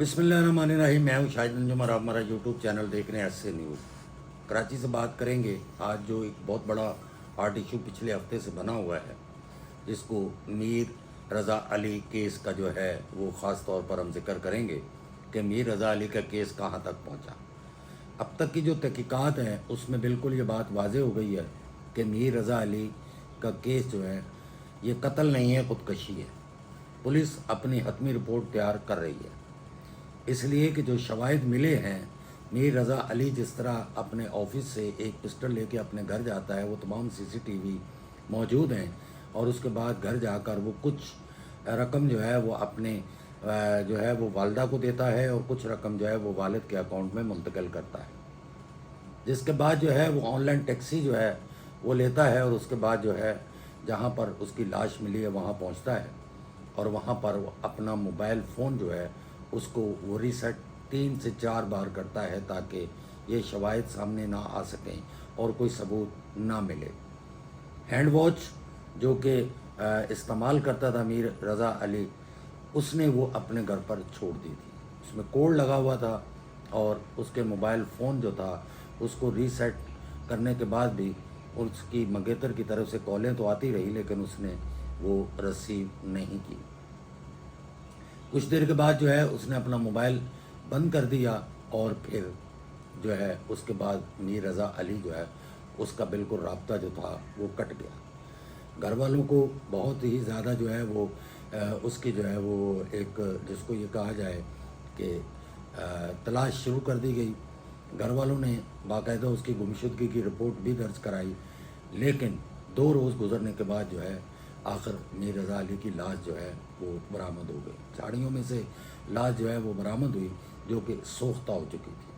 बिस्मिल्लाहिर्रहमानिर्रहीम। मैं हूँ शाहिद अंजुम और आप हमारा यूट्यूब चैनल देख रहे हैं एस से न्यूज़। कराची से बात करेंगे। आज जो एक बहुत बड़ा हॉट इशू पिछले हफ्ते से बना हुआ है, जिसको मीर रज़ा अली केस का जो है वो ख़ास तौर पर हम जिक्र करेंगे कि मीर रज़ा अली का केस कहाँ तक पहुँचा। अब तक की जो तहकीकात हैं उसमें बिल्कुल ये बात वाज़ेह हो गई है कि मीर रज़ा अली का केस जो है ये कत्ल नहीं है, ख़ुदकशी है। पुलिस अपनी हतमी रिपोर्ट तैयार कर रही है, इसलिए कि जो शवाहिद मिले हैं, मीर रज़ा अली जिस तरह अपने ऑफिस से एक पिस्टल लेके अपने घर जाता है, वो तमाम सीसीटीवी मौजूद हैं। और उसके बाद घर जाकर वो कुछ रकम जो है वो अपने जो है वो वालदा को देता है और कुछ रकम जो है वो वालिद के अकाउंट में मुंतकिल करता है। जिसके बाद जो है वो ऑनलाइन टैक्सी जो है वो लेता है और उसके बाद जो है जहाँ पर उसकी लाश मिली है वहाँ पहुँचता है और वहाँ पर वो अपना मोबाइल फ़ोन जो है उसको वो रीसेट 3 से 4 बार करता है ताकि ये शवाहिद सामने ना आ सकें और कोई सबूत ना मिले। हैंड वॉच जो कि इस्तेमाल करता था मीर रज़ा अली, उसने वो अपने घर पर छोड़ दी थी। उसमें कोड लगा हुआ था और उसके मोबाइल फ़ोन जो था उसको रीसेट करने के बाद भी उसकी मंगेतर की तरफ से कॉलें तो आती रही, लेकिन उसने वो रिसीव नहीं की। कुछ देर के बाद जो है उसने अपना मोबाइल बंद कर दिया और फिर जो है उसके बाद मीर रज़ा अली जो है उसका बिल्कुल राब्ता जो था वो कट गया। घर वालों को बहुत ही ज़्यादा जो है वो उसकी जो है वो एक जिसको ये कहा जाए कि तलाश शुरू कर दी गई। घर वालों ने बाकायदा उसकी गुमशुदगी की रिपोर्ट भी दर्ज कराई, लेकिन 2 रोज़ गुजरने के बाद जो है आखिर मीर रज़ा अली की लाश जो है वो बरामद हो गई। झाड़ियों में से लाश जो है वो बरामद हुई जो कि सोख्ता हो चुकी थी,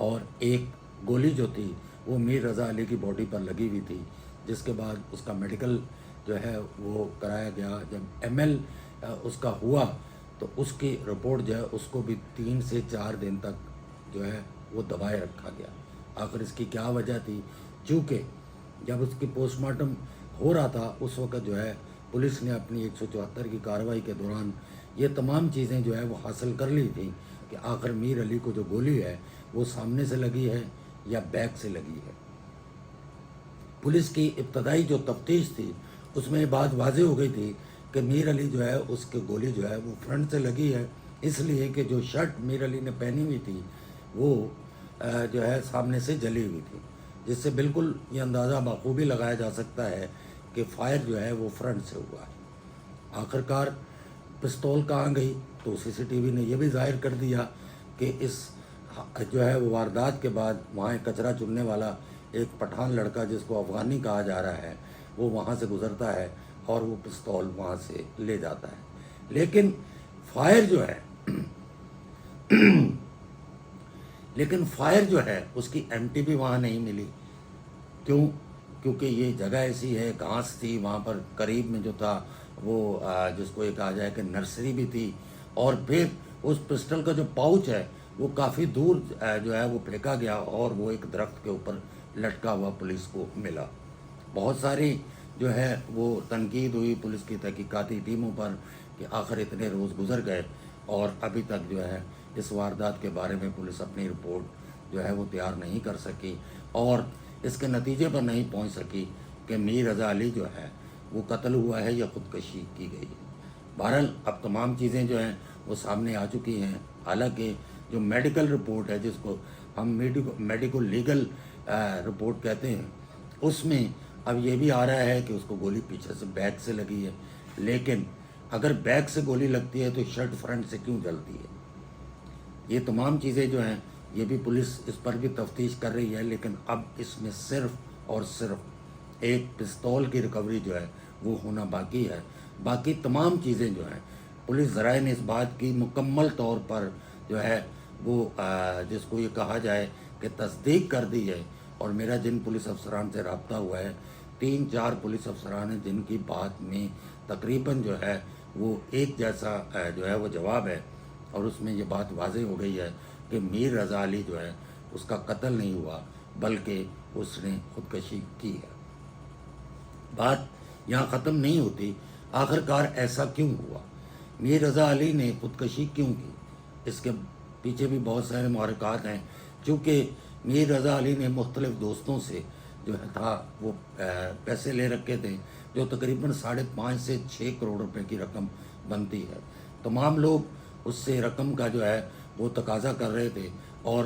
और एक गोली जो थी वो मीर रज़ा अली की बॉडी पर लगी हुई थी। जिसके बाद उसका मेडिकल जो है वो कराया गया। जब एमएल उसका हुआ तो उसकी रिपोर्ट जो है उसको भी 3 से 4 दिन तक जो है वो दबाए रखा गया। आखिर इसकी क्या वजह थी? चूँकि जब उसकी पोस्टमार्टम हो रहा था उस वक़्त जो है पुलिस ने अपनी 174 की कार्रवाई के दौरान ये तमाम चीज़ें जो है वो हासिल कर ली थी कि आखिर मीर अली को जो गोली है वो सामने से लगी है या बैक से लगी है। पुलिस की इब्तदाई जो तफ्तीश थी उसमें ये बात वाज़ेह हो गई थी कि मीर अली जो है उसकी गोली जो है वो फ्रंट से लगी है, इसलिए कि जो शर्ट मीर अली ने पहनी हुई थी वो जो है सामने से जली हुई थी, जिससे बिल्कुल ये अंदाज़ा बखूबी लगाया जा सकता है कि फायर जो है वो फ्रंट से हुआ है। आखिरकार पिस्तौल कहाँ गई तो सीसीटीवी ने यह भी जाहिर कर दिया कि इस जो है वो वारदात के बाद वहाँ एक कचरा चुनने वाला एक पठान लड़का जिसको अफ़गानी कहा जा रहा है वो वहाँ से गुज़रता है और वो पिस्तौल वहाँ से ले जाता है। लेकिन फायर जो है लेकिन फायर जो है उसकी एमटी भी वहाँ नहीं मिली। क्यों? क्योंकि ये जगह ऐसी है, घास थी वहाँ पर, करीब में जो था वो जिसको ये कहा जाए कि नर्सरी भी थी, और फिर उस पिस्टल का जो पाउच है वो काफ़ी दूर जो है वो फेंका गया और वो एक दरख्त के ऊपर लटका हुआ पुलिस को मिला। बहुत सारी जो है वो तनकीद हुई पुलिस की तहकीकाती टीमों पर कि आखिर इतने रोज़ गुजर गए और अभी तक जो है इस वारदात के बारे में पुलिस अपनी रिपोर्ट जो है वो तैयार नहीं कर सकी और इसके नतीजे पर नहीं पहुंच सकी कि मीर रज़ा अली जो है वो कत्ल हुआ है या ख़ुदकशी की गई है। बहरहाल अब तमाम चीज़ें जो हैं वो सामने आ चुकी हैं। हालांकि जो मेडिकल रिपोर्ट है जिसको हम मेडिको लीगल रिपोर्ट कहते हैं, उसमें अब ये भी आ रहा है कि उसको गोली पीछे से बैक से लगी है। लेकिन अगर बैक से गोली लगती है तो शर्ट फ्रंट से क्यों जलती है? ये तमाम चीज़ें जो हैं ये भी पुलिस इस पर भी तफ्तीश कर रही है। लेकिन अब इसमें सिर्फ और सिर्फ एक पिस्तौल की रिकवरी जो है वो होना बाकी है। बाकी तमाम चीज़ें जो हैं पुलिस ज़राए ने इस बात की मुकम्मल तौर पर जो है वो जिसको ये कहा जाए कि तस्दीक कर दी है। और मेरा जिन पुलिस अफसरान से रब्ता हुआ है, 3-4 पुलिस अफसरान हैं जिनकी बात में तकरीबन जो है वो एक जैसा जो है वो जवाब है, और उसमें ये बात वाज़ेह हो गई है कि मीर रज़ा अली जो है उसका कत्ल नहीं हुआ बल्कि उसने ख़ुदकशी की है। बात यहाँ ख़त्म नहीं होती। आखिरकार ऐसा क्यों हुआ? मीर रज़ा अली ने ख़ुदकशी क्यों की? اس کے پیچھے بھی بہت سارے محرکات ہیں، چونکہ میر رضا علی نے مختلف دوستوں سے جو تھا وہ پیسے لے رکھے تھے، جو تقریباً 5.5 سے 6 کروڑ روپے کی رقم بنتی ہے۔ تمام لوگ اس سے رقم کا جو ہے وہ تقاضا کر رہے تھے، اور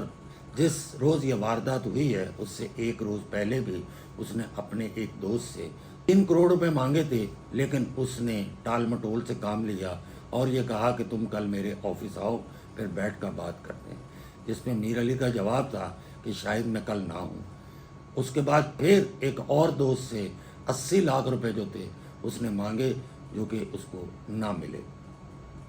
جس روز یہ واردات ہوئی ہے اس سے ایک روز پہلے بھی اس نے اپنے ایک دوست سے 3 کروڑ روپے مانگے تھے، لیکن اس نے ٹال مٹول سے کام لیا اور یہ کہا کہ تم کل میرے آفس آؤ، پھر بیٹھ کر بات کرتے ہیں، جس میں میر علی کا جواب تھا کہ شاید میں کل نہ ہوں۔ اس کے بعد پھر ایک اور دوست سے 80 لاکھ روپے جو تھے اس نے مانگے، جو کہ اس کو نہ ملے۔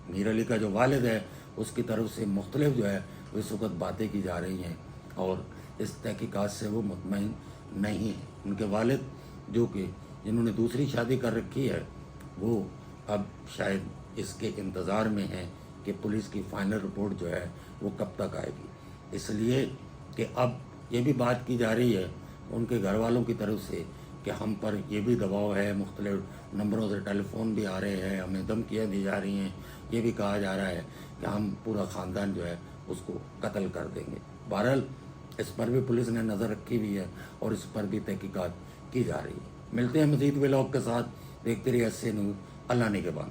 میر علی کا جو والد ہے اس کی طرف سے مختلف جو ہے وہ اس وقت باتیں کی جا رہی ہیں، اور اس تحقیقات سے وہ مطمئن نہیں ہیں۔ ان کے والد جو کہ جنہوں نے دوسری شادی کر رکھی ہے، وہ اب شاید اس کے انتظار میں ہیں کہ پولیس کی فائنل رپورٹ جو ہے وہ کب تک آئے گی، اس لیے کہ اب یہ بھی بات کی جا رہی ہے ان کے گھر والوں کی طرف سے کہ ہم پر یہ بھی دباؤ ہے، مختلف نمبروں سے ٹیلی فون بھی آ رہے ہیں، ہمیں دھمکیاں دی جا رہی ہیں، یہ بھی کہا جا رہا ہے کہ ہم پورا خاندان جو ہے اس کو قتل کر دیں گے۔ بہرحال اس پر بھی پولیس نے نظر رکھی ہوئی ہے اور اس پر بھی تحقیقات کی جا رہی ہے۔ ملتے ہیں مزید ولاگ کے ساتھ، دیکھتے رہیے ایس سے نیوز۔ اللہ نگہبان۔